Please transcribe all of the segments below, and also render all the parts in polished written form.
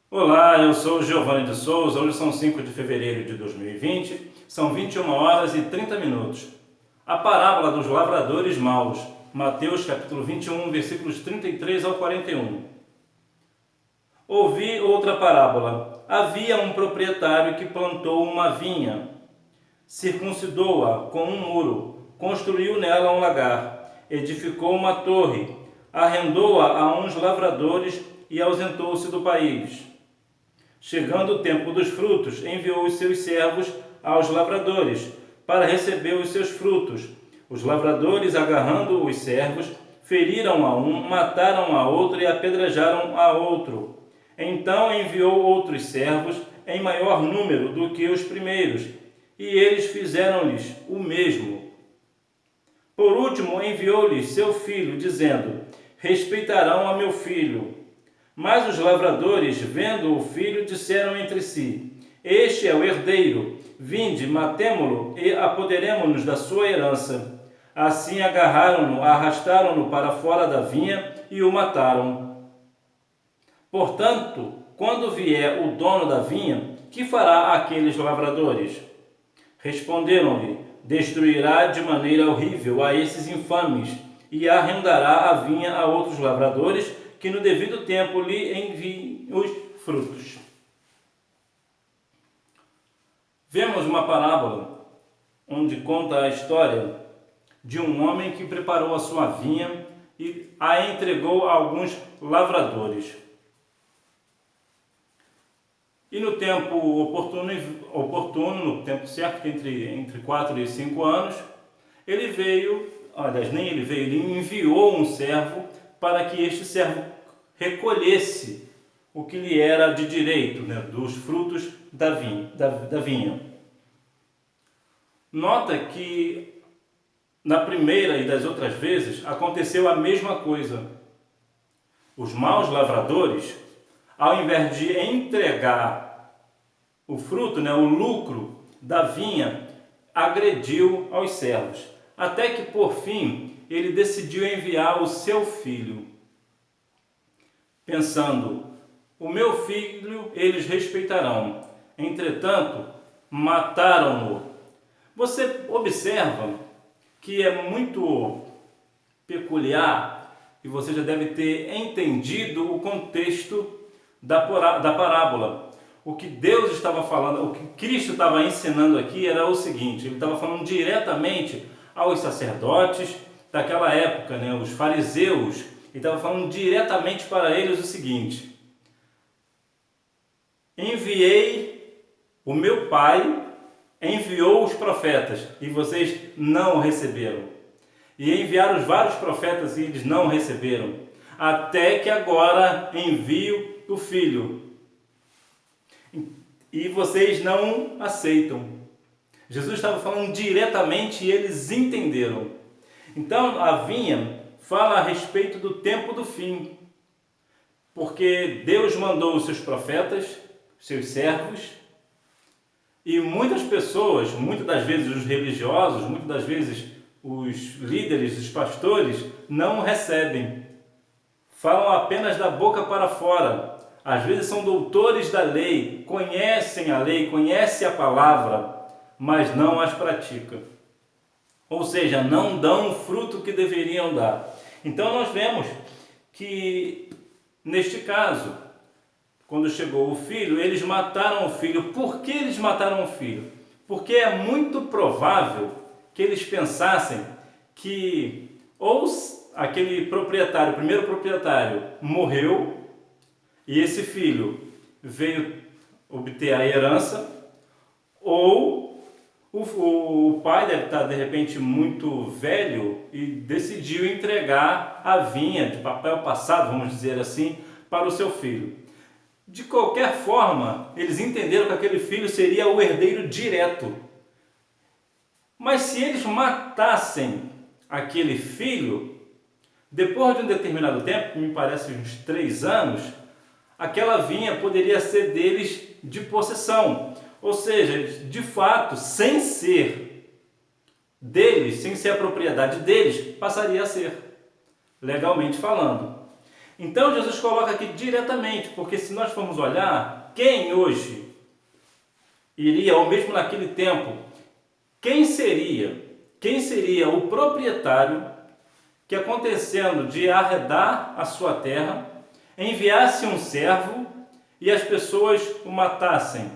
Olá, eu sou Giovanni de Souza. Hoje são 5 de fevereiro de 2020, são 21 horas e 30 minutos. A parábola dos lavradores maus, Mateus capítulo 21, versículos 33 ao 41. Ouvi outra parábola. Havia um proprietário que plantou uma vinha, circuncidou-a com um muro, construiu nela um lagar, edificou uma torre, arrendou-a a uns lavradores e ausentou-se do país. Chegando o tempo dos frutos, enviou os seus servos aos lavradores, para receber os seus frutos. Os lavradores, agarrando os servos, feriram a um, mataram a outro e apedrejaram a outro. Então enviou outros servos, em maior número do que os primeiros, e eles fizeram-lhes o mesmo. Por último, enviou-lhes seu filho, dizendo: respeitarão a meu filho. Mas os lavradores, vendo o filho, disseram entre si: este é o herdeiro, vinde, matemo-lo e apoderemo-nos da sua herança. Assim agarraram-no, arrastaram-no para fora da vinha e o mataram. Portanto, quando vier o dono da vinha, que fará aqueles lavradores? Responderam-lhe: destruirá de maneira horrível a esses infames e arrendará a vinha a outros lavradores, que no devido tempo lhe enviem os frutos. Vemos uma parábola onde conta a história de um homem que preparou a sua vinha e a entregou a alguns lavradores. E no tempo oportuno, no tempo certo, entre 4 e 5 anos, ele veio, aliás, nem ele veio, ele enviou um servo para que este servo recolhesse o que lhe era de direito, dos frutos da vinha. Nota que na primeira e das outras vezes aconteceu a mesma coisa. Os maus lavradores, ao invés de entregar o fruto, o lucro da vinha, agrediu aos servos, até que por fim ele decidiu enviar o seu filho, pensando: o meu filho eles respeitarão. Entretanto, mataram-no. Você observa que é muito peculiar, e você já deve ter entendido o contexto da parábola. O que Deus estava falando, o que Cristo estava ensinando aqui era o seguinte: ele estava falando diretamente aos sacerdotes daquela época, os fariseus. Ele estava falando diretamente para eles o seguinte: o meu Pai enviou os profetas e vocês não receberam. E enviaram os vários profetas e eles não receberam. Até que agora envio o Filho. E vocês não aceitam. Jesus estava falando diretamente e eles entenderam. Então a vinha fala a respeito do tempo do fim. Porque Deus mandou os seus profetas, seus servos, e muitas pessoas, muitas das vezes os religiosos, muitas das vezes os líderes, os pastores, não recebem. Falam apenas da boca para fora. Às vezes são doutores da lei, conhecem a lei, conhecem a palavra, mas não as praticam. Ou seja, não dão o fruto que deveriam dar. Então nós vemos que, neste caso, quando chegou o filho, eles mataram o filho. Por que eles mataram o filho? Porque é muito provável que eles pensassem que ou aquele proprietário, o primeiro proprietário, morreu e esse filho veio obter a herança, ou o pai deve estar de repente muito velho e decidiu entregar a vinha de papel passado, vamos dizer assim, para o seu filho. De qualquer forma, eles entenderam que aquele filho seria o herdeiro direto. Mas se eles matassem aquele filho, depois de um determinado tempo, que me parece uns 3 anos, aquela vinha poderia ser deles de possessão. Ou seja, de fato, sem ser deles, sem ser a propriedade deles, passaria a ser, legalmente falando. Então Jesus coloca aqui diretamente, porque se nós formos olhar, quem hoje iria, ou mesmo naquele tempo, quem seria o proprietário que, acontecendo de arredar a sua terra, enviasse um servo e as pessoas o matassem?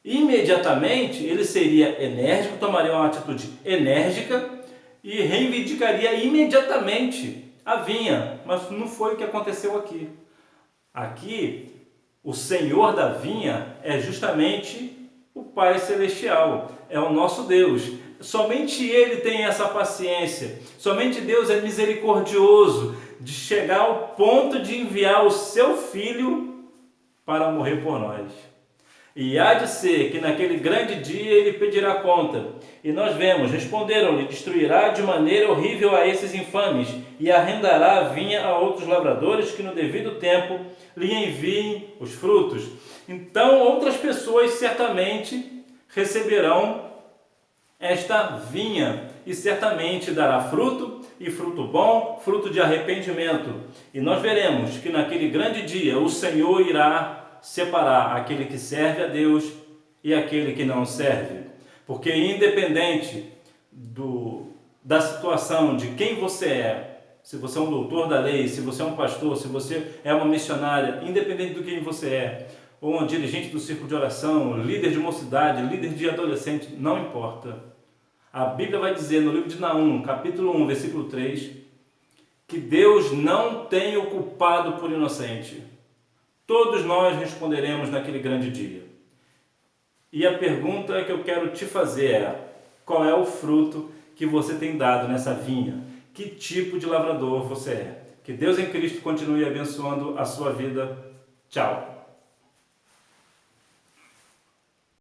Imediatamente ele seria enérgico, tomaria uma atitude enérgica e reivindicaria imediatamente a vinha, mas não foi o que aconteceu aqui. Aqui, o Senhor da vinha é justamente o Pai Celestial, é o nosso Deus. Somente Ele tem essa paciência, somente Deus é misericordioso de chegar ao ponto de enviar o seu Filho para morrer por nós. E há de ser que naquele grande dia ele pedirá conta. E nós vemos, responderam-lhe, destruirá de maneira horrível a esses infames e arrendará a vinha a outros lavradores que no devido tempo lhe enviem os frutos. Então outras pessoas certamente receberão esta vinha e certamente dará fruto, e fruto bom, fruto de arrependimento. E nós veremos que naquele grande dia o Senhor irá separar aquele que serve a Deus e aquele que não serve. Porque independente da situação de quem você é, se você é um doutor da lei, se você é um pastor, se você é uma missionária, independente do quem você é, ou um dirigente do círculo de oração, líder de mocidade, líder de adolescente, não importa. A Bíblia vai dizer no livro de Naum, capítulo 1, versículo 3, que Deus não tem o culpado por inocente. Todos nós responderemos naquele grande dia. E a pergunta que eu quero te fazer é: qual é o fruto que você tem dado nessa vinha? Que tipo de lavrador você é? Que Deus em Cristo continue abençoando a sua vida. Tchau!